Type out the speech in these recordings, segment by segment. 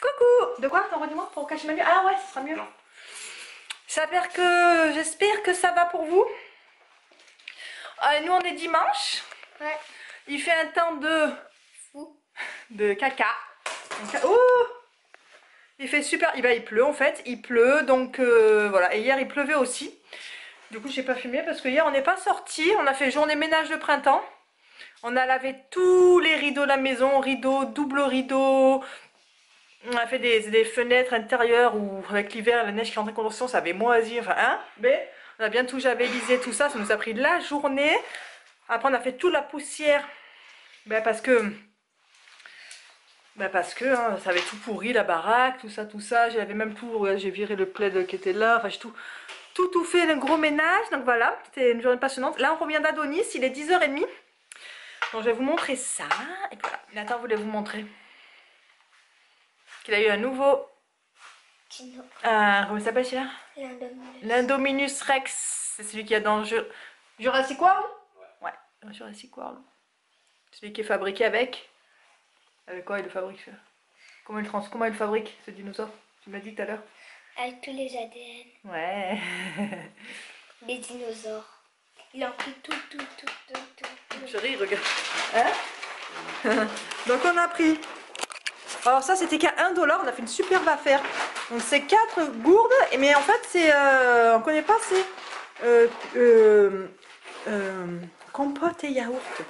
Coucou. De quoi? T'en redis-moi pour cacher ma nuit? Ah ouais, ça sera mieux. J'espère que ça va pour vous. Nous on est dimanche. Ouais. Il fait un temps de Fou. de caca. Oh, il fait super. Il pleut en fait. Il pleut donc voilà. Et hier il pleuvait aussi. Du coup j'ai pas filmé parce que hier on n'est pas sorti. On a fait journée ménage de printemps. On a lavé tous les rideaux de la maison, rideaux, double rideau. On a fait des fenêtres intérieures où avec l'hiver, la neige qui rentrait en convection, ça avait moisi, enfin hein, mais on a bien tout javélisé, tout ça, ça nous a pris la journée. Après on a fait toute la poussière, parce que hein, ça avait tout pourri, la baraque, tout ça, j'avais même tout, j'ai viré le plaid qui était là, enfin j'ai tout fait, un gros ménage, donc voilà, c'était une journée passionnante. Là on revient d'Adonis, il est 10h30, donc je vais vous montrer ça, et voilà, Nathan voulait vous montrer qu'il a eu un nouveau... Kino. Comment il s'appelle celui-là? L'Indominus Rex. C'est celui qui est dans Jurassic World? Ouais, dans Jurassic World. Celui qui est fabriqué avec... Avec quoi il le fabrique? Comment il le fabrique, ce dinosaure? Tu m'as dit tout à l'heure. Avec tous les ADN. Ouais. Les dinosaures. Il a pris tout. Chérie, regarde. Hein? Donc on a pris... Alors ça c'était qu'à 1 $, on a fait une superbe affaire. Donc c'est 4 gourdes, mais en fait c'est... on connaît pas, c'est... compote et yaourt.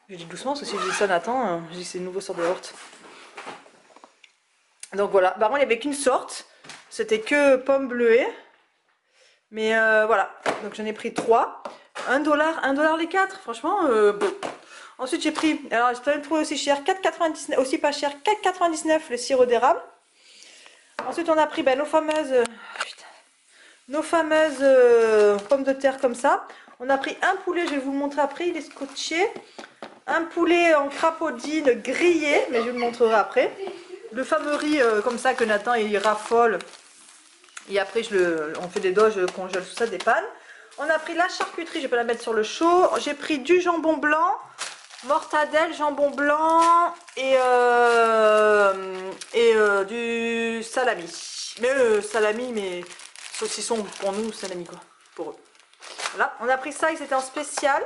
Je dis doucement parce que si je dis ça Nathan, je dis que c'est une nouvelle sorte de yaourt. Donc voilà, par contre il n'y avait qu'une sorte, c'était que pommes bleuées. Mais voilà, donc j'en ai pris 3. 1 $, les 4, franchement... Ensuite j'ai pris, alors j'ai trouvé aussi cher, 4,99, aussi pas cher, 4,99 le sirop d'érable. Ensuite on a pris nos fameuses pommes de terre comme ça. On a pris un poulet, je vais vous le montrer après, il est scotché. Un poulet en crapaudine grillé, mais je vous le montrerai après. Le fameux riz comme ça que Nathan il raffole. Et après on fait des doigts, je congèle tout ça, des pannes. On a pris la charcuterie, je vais pas la mettre sur le chaud. J'ai pris du jambon blanc. Mortadelle, jambon blanc et du salami. Mais salami, mais saucisson pour nous, salami quoi, pour eux. Voilà, on a pris ça et c'était en spécial.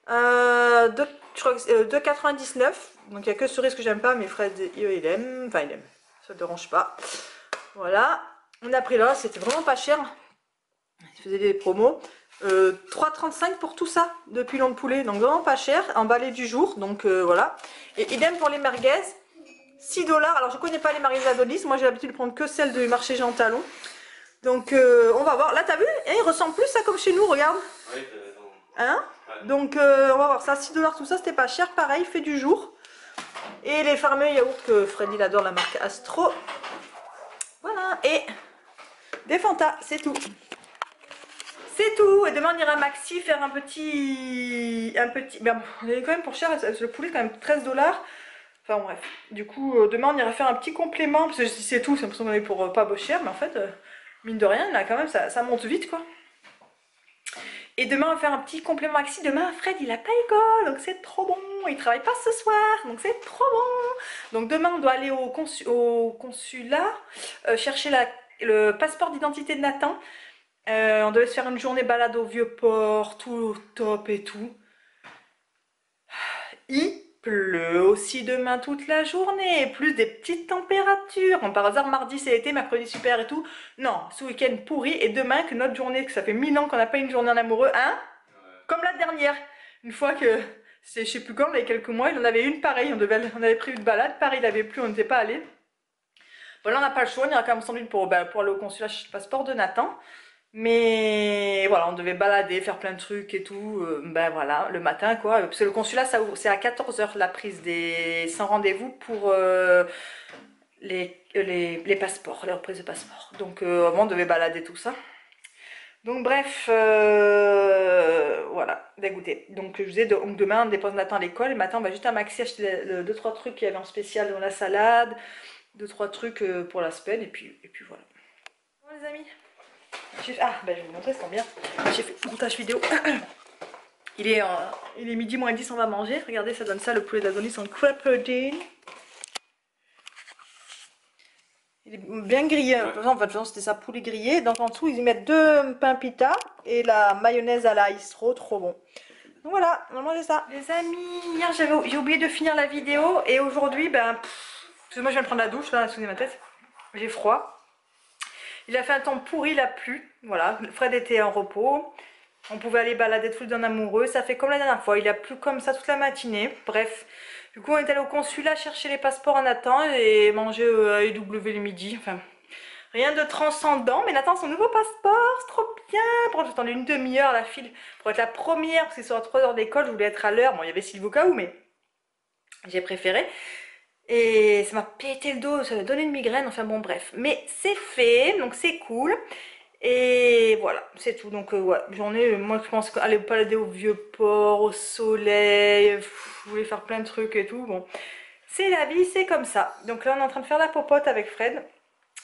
Je crois que 2,99. Donc il n'y a que cerise que j'aime pas, mais Fred, il aime. Enfin, il aime. Ça ne dérange pas. Voilà. On a pris là, c'était vraiment pas cher. Il faisait des promos. 3,35 pour tout ça de pilon de poulet, donc vraiment pas cher, emballé du jour, donc voilà. Et idem pour les merguez, 6 $. Alors je connais pas les merguez d'Adonis, moi j'ai l'habitude de prendre que celles du marché Jean Talon. Donc on va voir, là t'as vu, il ressemble plus ça comme chez nous, regarde. Oui, hein, ouais. Donc on va voir ça, 6 $ tout ça, c'était pas cher, pareil, fait du jour. Et les fameux yaourts que Freddy il adore, la marque Astro. Voilà, et des Fanta, c'est tout. C'est tout, et demain on ira à Maxi faire un petit... Ben, on est quand même pour cher, le poulet quand même 13 $. Enfin bref, du coup demain on ira faire un petit complément, parce que si c'est tout, c'est l'impression qu'on est pour pas beau cher, mais en fait, mine de rien, là quand même ça monte vite quoi. Et demain on va faire un petit complément Maxi, demain Fred il a pas école, donc c'est trop bon, il travaille pas ce soir, donc c'est trop bon. Donc demain on doit aller au consulat, chercher le passeport d'identité de Nathan. On devait se faire une journée balade au Vieux-Port, tout top et tout. Il pleut aussi demain toute la journée, plus des petites températures. Bon, par hasard, mardi c'est été, mercredi super et tout. Non, ce week-end pourri, et demain que notre journée, que ça fait 1000 ans qu'on n'a pas une journée en amoureux, hein? Ouais. Comme la dernière. Une fois que, je sais plus quand, il y a quelques mois, il en avait une pareille, on avait pris une balade, pareil, il n'avait plus, on n'était pas allé. Bon là on n'a pas le choix, on ira quand même sans doute pour aller au consulat passeport de Nathan. Mais voilà, on devait balader, faire plein de trucs et tout, ben voilà, le matin quoi, parce que le consulat c'est à 14 h la prise sans rendez-vous pour les passeports, les reprises de passeports. Donc on devait balader tout ça. Donc bref, voilà, dégoûté. Donc je disais, donc demain on dépose Nathan à l'école, et matin on va juste à Maxi acheter 2-3 trucs qu'il y avait en spécial dans la salade, 2-3 trucs pour la semaine, et puis voilà. Bon les amis, ah ben je vais vous montrer, c'est bien. J'ai fait montage vidéo. Il est midi moins 10, on va manger. Regardez, ça donne ça, le poulet d'Adonis en crapaudine. Il est bien grillé. Ouais. En fait, de toute façon, c'était ça, poulet grillé. Donc en dessous, ils y mettent 2 pains pita et la mayonnaise à l'ail, trop bon. Donc voilà, on va manger ça. Les amis, hier j'ai oublié de finir la vidéo et aujourd'hui, ben, parce que moi je viens de prendre la douche là, sous ma tête, j'ai froid. Il a fait un temps pourri, il a plu. Voilà, Fred était en repos. On pouvait aller balader tout d'un amoureux. Ça fait comme la dernière fois. Il a plu comme ça toute la matinée. Bref. Du coup, on est allé au consulat chercher les passeports à Nathan et manger à EW le midi. Enfin, rien de transcendant. Mais Nathan, son nouveau passeport, c'est trop bien. Par contre, j'attendais une demi-heure la file pour être la première parce que c'est à 3 heures d'école. Je voulais être à l'heure. Bon, il y avait Sylvie au cas où, mais j'ai préféré. Et ça m'a pété le dos, ça m'a donné une migraine, enfin bon bref. Mais c'est fait, donc c'est cool. Et voilà, c'est tout. Donc ouais, journée, moi je pense aller balader au Vieux-Port, au soleil, je voulais faire plein de trucs et tout. Bon, c'est la vie, c'est comme ça. Donc là on est en train de faire la popote avec Fred.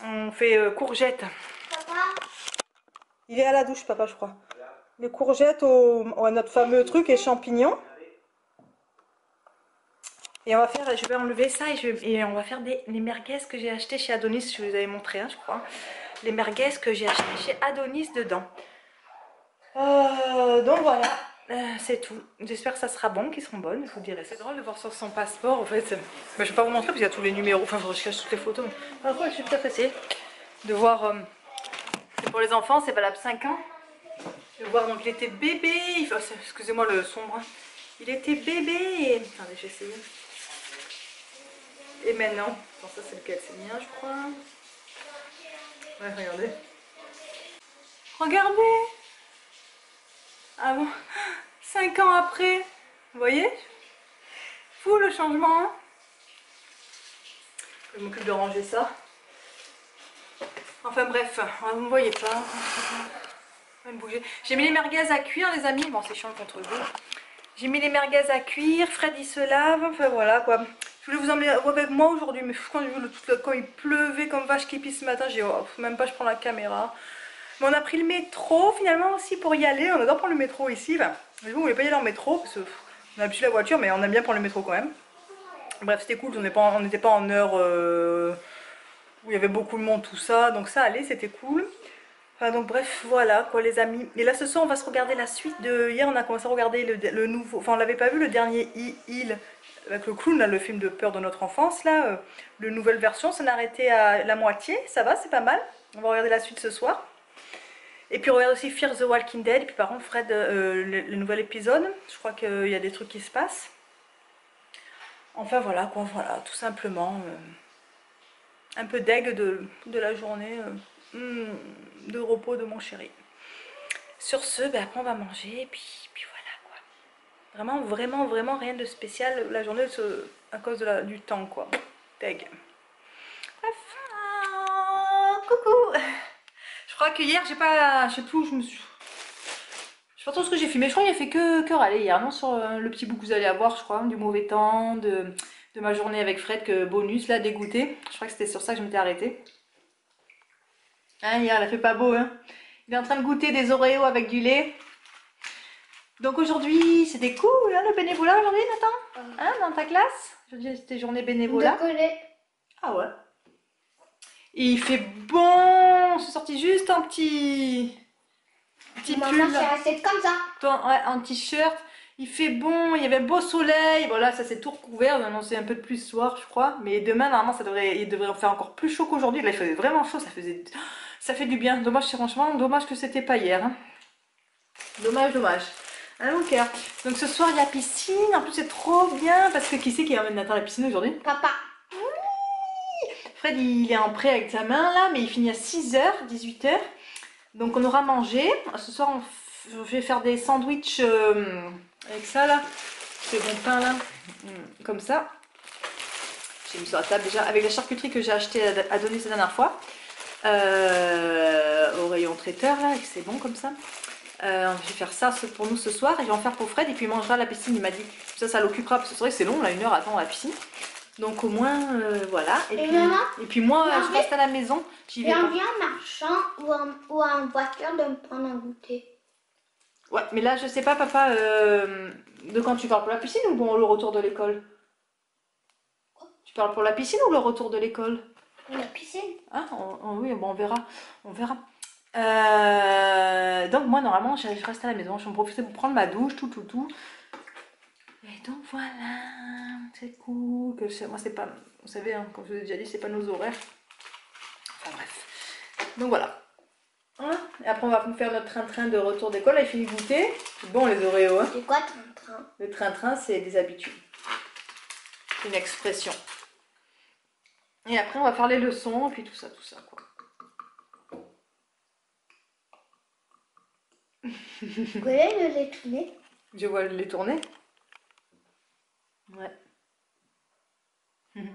On fait courgettes. Papa, Il est à la douche papa je crois. Les courgettes à notre fameux truc et champignons. Et on va faire, je vais enlever ça et on va faire les merguez que j'ai acheté chez Adonis. Je vous avais montré, hein, je crois. Les merguez que j'ai acheté chez Adonis dedans. Donc voilà, c'est tout. J'espère que ça sera bon, qu'ils seront bonnes, je vous dirai. C'est drôle de voir sur son passeport, en fait. Je vais pas vous montrer parce qu'il y a tous les numéros. Enfin, je cache toutes les photos. Parfois, je suis peut-être essayée de voir. Pour les enfants, c'est valable 5 ans. De voir, donc il était bébé. Enfin, excusez-moi le sombre. Il était bébé. Et... Attendez, j'ai essayé. Et maintenant, bon, ça c'est lequel? C'est le mien, je crois. Ouais, regardez. Regardez! Ah bon? 5 ans après, vous voyez? Fou le changement, hein? Je m'occupe de ranger ça. Enfin bref, vous ne voyez pas. J'ai mis les merguez à cuire, les amis. Bon, c'est chiant contre vous. J'ai mis les merguez à cuire. Fred il se lave. Enfin voilà quoi. Je voulais vous emmener avec moi aujourd'hui, mais quand j'ai vu quand il pleuvait comme vache qui pisse ce matin, j'ai dit oh, même pas je prends la caméra. Mais on a pris le métro finalement aussi pour y aller. On adore prendre le métro ici. Enfin, vous on voulait pas y aller en métro parce qu'on a habitué la voiture, mais on aime bien prendre le métro quand même. Bref, c'était cool. On n'était pas en heure où il y avait beaucoup de monde, tout ça. Donc ça allait, c'était cool. Enfin, donc bref, voilà quoi les amis. Et là ce soir on va se regarder la suite de... Hier on a commencé à regarder le nouveau... Enfin on l'avait pas vu le dernier Il avec le clown, là, le film de peur de notre enfance là. Le nouvelle version, ça n'a arrêté à la moitié. Ça va, c'est pas mal. On va regarder la suite ce soir. Et puis on regarde aussi Fear the Walking Dead. Et puis par contre Fred, le nouvel épisode. Je crois qu'il y a des trucs qui se passent. Enfin voilà quoi, voilà, tout simplement. Un peu deg de la journée. De repos de mon chéri. Sur ce, ben après on va manger et puis voilà quoi. Vraiment rien de spécial la journée à cause du temps quoi. Deg. Bref. Coucou. Je crois que hier j'ai pas... Je sais plus où je me suis... Je sais pas trop ce que j'ai filmé. Je crois qu'il a fait que râler hier, non, sur le petit bout que vous allez avoir, je crois, du mauvais temps, de ma journée avec Fred, que bonus là, dégoûté. Je crois que c'était sur ça que je m'étais arrêtée. Hein, hier, elle a fait pas beau, hein. Il est en train de goûter des Oreos avec du lait. Donc aujourd'hui, c'était cool, hein, le bénévolat aujourd'hui, Nathan? Hein, dans ta classe? Aujourd'hui, c'était journée bénévolat. de coller. Ah ouais. Et il fait bon. C'est sorti juste un petit Maman, pull. c'est resté comme ça. Ouais, un t-shirt. Il fait bon, il y avait beau soleil. Bon là, ça s'est tout recouvert. On a annoncé un peu de pluie ce soir, je crois. Mais demain, normalement, il devrait faire encore plus chaud qu'aujourd'hui. Là, il faisait vraiment chaud. Ça fait du bien. Dommage, franchement, dommage que c'était pas hier. Hein. Dommage. Ah, mon cœur. Donc ce soir, il y a piscine. En plus, c'est trop bien. Parce que qui c'est qui emmène Nathan à la piscine aujourd'hui? Papa. Fred, il est en pré-examen là, mais il finit à 6h, 18h. Donc on aura mangé. Ce soir, je vais faire des sandwichs avec ça là. Ce bon pain là. Comme ça. J'ai mis sur la table déjà. Avec la charcuterie que j'ai acheté à Adonis la dernière fois. Au rayon traiteur là. Et c'est bon comme ça. Je vais faire ça pour nous ce soir. Et je vais en faire pour Fred. Et puis il mangera à la piscine. Il m'a dit. Ça l'occupera. Parce que c'est vrai que c'est long là, 1 heure à attendre à la piscine. Donc au moins, voilà. Et puis moi, je reste à la maison. J'y vais pas. J'ai envie en marchant ou en voiture de me prendre un goûter. Ouais, mais là, je sais pas, papa, de quand tu parles pour la piscine ou bon, le retour de l'école? Tu parles pour la piscine ou le retour de l'école? La cuisine. Ah, oui, bon, on verra. On verra. Donc moi normalement je reste à la maison, je vais en profiter pour prendre ma douche, tout. Et donc voilà, c'est cool. Moi c'est pas, vous savez, hein, comme je vous ai déjà dit, c'est pas nos horaires. Enfin bref. Donc voilà. Hein, et après on va faire notre train-train de retour d'école. Là il finit de goûter. C'est bon les Oreos. Hein. C'est quoi ton train? Le train-train c'est des habitudes. C'est une expression. Et après on va faire les leçons et puis tout ça quoi. Vous voyez le lait tourné? Je vois les tourner. Ouais.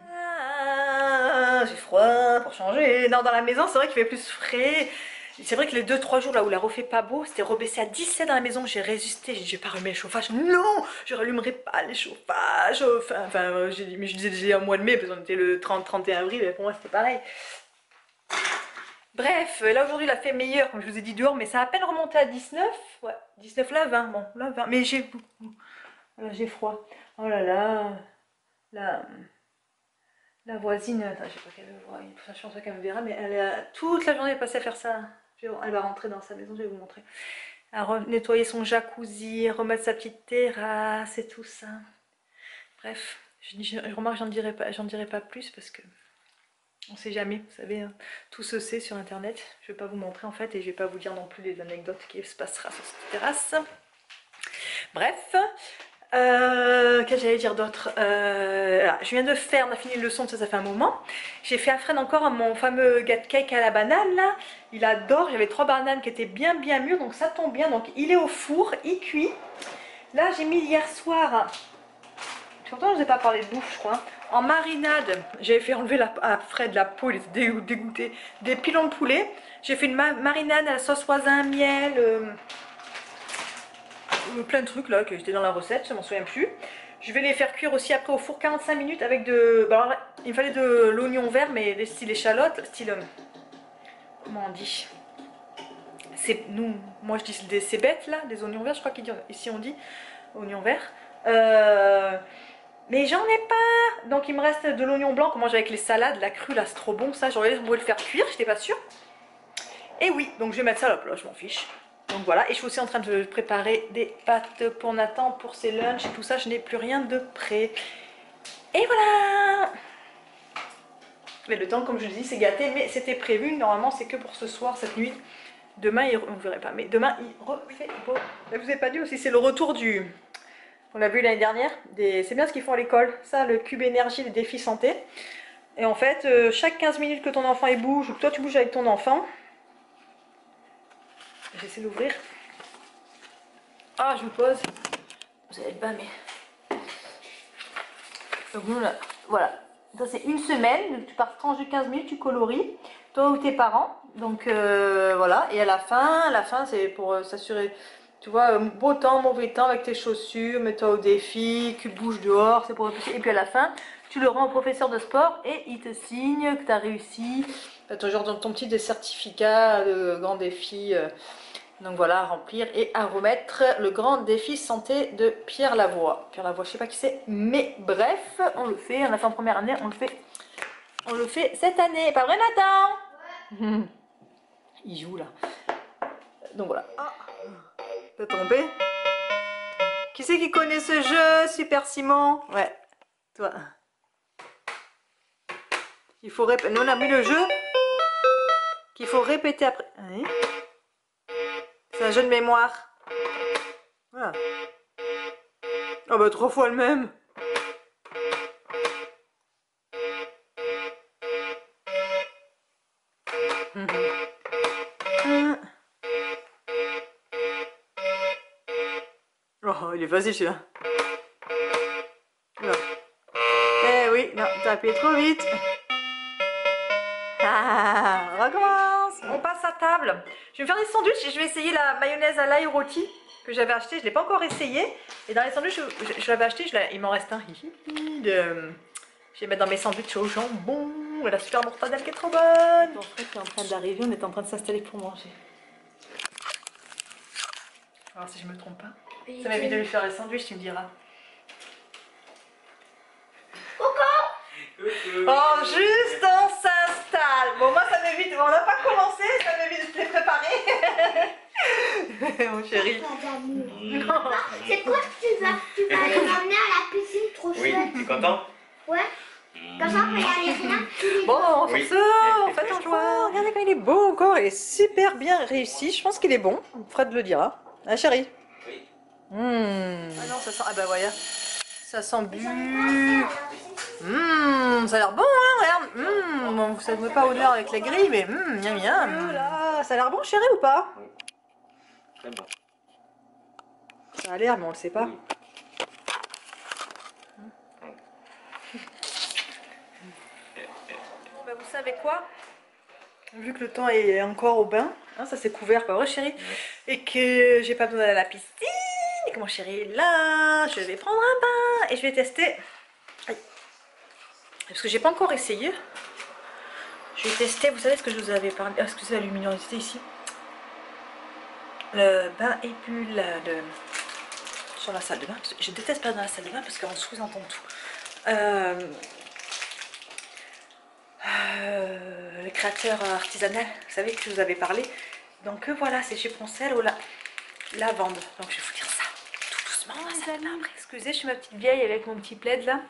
Ah, j'ai froid pour changer. Non, dans la maison, c'est vrai qu'il fait plus frais. C'est vrai que les 2-3 jours là où la refait pas beau, c'était rebaissé à 17 dans la maison. J'ai résisté, j'ai dit, je vais pas remettre le chauffage. Non, je rallumerai pas les chauffages. Enfin, je disais déjà au mois de mai, parce qu'on était le 30-31 avril, et pour moi c'était pareil. Bref, là aujourd'hui il a fait meilleur, comme je vous ai dit dehors, mais ça a à peine remonté à 19. Ouais, 19 là, 20, bon, là 20. Mais j'ai froid. Oh là là, la voisine, attends, je sais pas qu'elle me voit, je pense qu'elle me verra, mais elle a toute la journée passée à faire ça. Elle va rentrer dans sa maison, je vais vous montrer. À nettoyer son jacuzzi, remettre sa petite terrasse et tout ça. Bref, je remarque que j'en dirai pas plus parce que on sait jamais, vous savez, hein, tout se sait sur internet. Je vais pas vous montrer en fait et je vais pas vous dire non plus les anecdotes qui se passera sur cette terrasse. Bref. Qu'est-ce que j'allais dire d'autre, je viens de faire, on a fini le leçon, ça fait un moment. J'ai fait à Fred encore mon fameux gâteau cake à la banane là. Il adore, j'avais 3 bananes qui étaient bien mûres, donc ça tombe bien. Donc il est au four, il cuit. Là j'ai mis hier soir, pourtant je ne vous ai pas parlé de bouffe je crois, en marinade. J'avais fait enlever à Fred la peau, il était dégoûté, des pilons de poulet. J'ai fait une marinade à la sauce voisin, miel, plein de trucs là que j'étais dans la recette, je m'en souviens plus. Je vais les faire cuire aussi après au four 45 minutes avec de... Alors, il me fallait de l'oignon vert mais style échalote, style... Comment on dit? Moi je dis c'est bête là, des oignons verts, je crois qu'ici on dit oignon vert. Mais j'en ai pas. Donc il me reste de l'oignon blanc qu'on mange avec les salades, la crue là c'est trop bon ça, j'aurais voulu le faire cuire, j'étais pas sûre. Et oui, donc je vais mettre ça là, je m'en fiche. Donc voilà, et je suis aussi en train de préparer des pâtes pour Nathan, pour ses lunchs et tout ça, je n'ai plus rien de prêt. Et voilà. Mais le temps, comme je dis, c'est gâté, mais c'était prévu, normalement c'est que pour ce soir, cette nuit. Demain, on ne verrait pas, mais demain, il refait beau. Je vous ai pas dit aussi, c'est le retour du... On a vu l'année dernière, c'est bien ce qu'ils font à l'école, ça, le cube énergie, les défis santé. Et en fait, chaque 15 minutes que ton enfant il bouge, ou que toi tu bouges avec ton enfant, j'essaie d'ouvrir. Ah, je vous pose. Vous allez être bas, mais... Donc nous, là, voilà. Ça, c'est une semaine. Tu pars tranche de 15 minutes, tu coloris. Toi ou tes parents. Donc, voilà. Et à la fin, c'est pour s'assurer... Tu vois, beau temps, mauvais temps avec tes chaussures. Mets-toi au défi. Tu bouges dehors. C'est pour repousser. Et puis à la fin, tu le rends au professeur de sport. Et il te signe que tu as réussi. Tu as toujours ton petit certificat de grand défi... Donc voilà, à remplir et à remettre le grand défi santé de Pierre Lavoie. Pierre Lavoie, je sais pas qui c'est, mais bref, on le fait. On a fait en première année, on le fait cette année. Pas vrai, Nathan? Ouais. Il joue là. Donc voilà. Ah, t'as tombé? Qui c'est qui connaît ce jeu, Super Simon? Ouais, toi. Il faut répéter. Nous on a mis le jeu qu'il faut répéter après. Oui. C'est un jeu de mémoire. Voilà. Oh bah 3 fois le même. Oh, il est facile celui-là. Eh oui, non, t'as appuyé trop vite. Ah, on recommence. On passe à table. Je vais me faire des sandwichs et je vais essayer la mayonnaise à l'ail rôti que j'avais acheté. Je ne l'ai pas encore essayé. Et dans les sandwichs, je l'avais acheté, il m'en reste un. Je vais mettre dans mes sandwichs au jambon. Et la super mortadelle qui est trop bonne. En fait, est en train d'arriver, on est en train de s'installer pour manger. Alors si je me trompe pas. Ça m'évite de lui faire les sandwichs, tu me diras. Oh, juste on s'installe. on n'a pas commencé, ça m'évite de les préparer. Mon chéri. Pas d'amis. C'est quoi que tu vas les emmener à la piscine, trop Oui, chouette. t'es content? Ouais. Comme ça, après, il y a les rien. Bon, sur Oui. ce, en fait, on joie. Regardez comme il est beau encore, il est super bien réussi. Je pense qu'il est bon. Fred le dira. Ah, chérie. Oui. Ah non, ça sent. Ah bah voilà. Ça sent bu. Ça a l'air bon, hein, regarde. Bon, ça ne met pas odeur avec la grille, mais miam miam. Là, ça a l'air bon, chérie, ou pas? Très bon. Ça a l'air, mais on le sait pas. Oui. Bon, bah, vous savez quoi? Vu que le temps est encore au bain, hein, ça c'est couvert, pas vrai, chérie? Et que j'ai pas besoin d'aller à la piscine, et que mon chéri est là, je vais prendre un bain et je vais tester. Aïe. Parce que j'ai pas encore essayé. Je vais tester, vous savez ce que je vous avais parlé. Est-ce que c'est la luminosité ici? Le bain et bulle sur la salle de bain. Je déteste pas dans la salle de bain parce qu'on sous-entend tout. Le créateur artisanal, vous savez que je vous avais parlé. Donc voilà, c'est chez Poncel au lavande. Donc je vais vous dire ça tout doucement. Excusez, je suis ma petite vieille avec mon petit plaid là.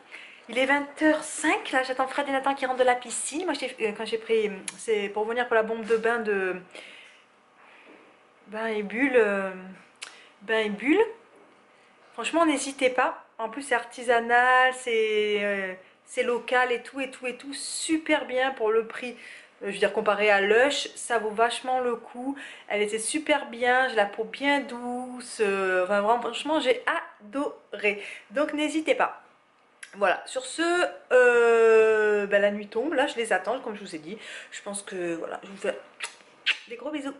Il est 20h05, là j'attends Fred et Nathan qui rentrent de la piscine. Moi quand j'ai pris, c'est pour venir pour la bombe de bain de bain et bulle. Bain et bulle. Franchement n'hésitez pas. En plus c'est artisanal, c'est local et tout, super bien pour le prix. Je veux dire, comparé à Lush, ça vaut vachement le coup. Elle était super bien, j'ai la peau bien douce. Enfin, vraiment, franchement, j'ai adoré. Donc, n'hésitez pas. Voilà, sur ce, la nuit tombe. Là, je les attends, comme je vous ai dit. Je pense que, voilà, je vous fais des gros bisous.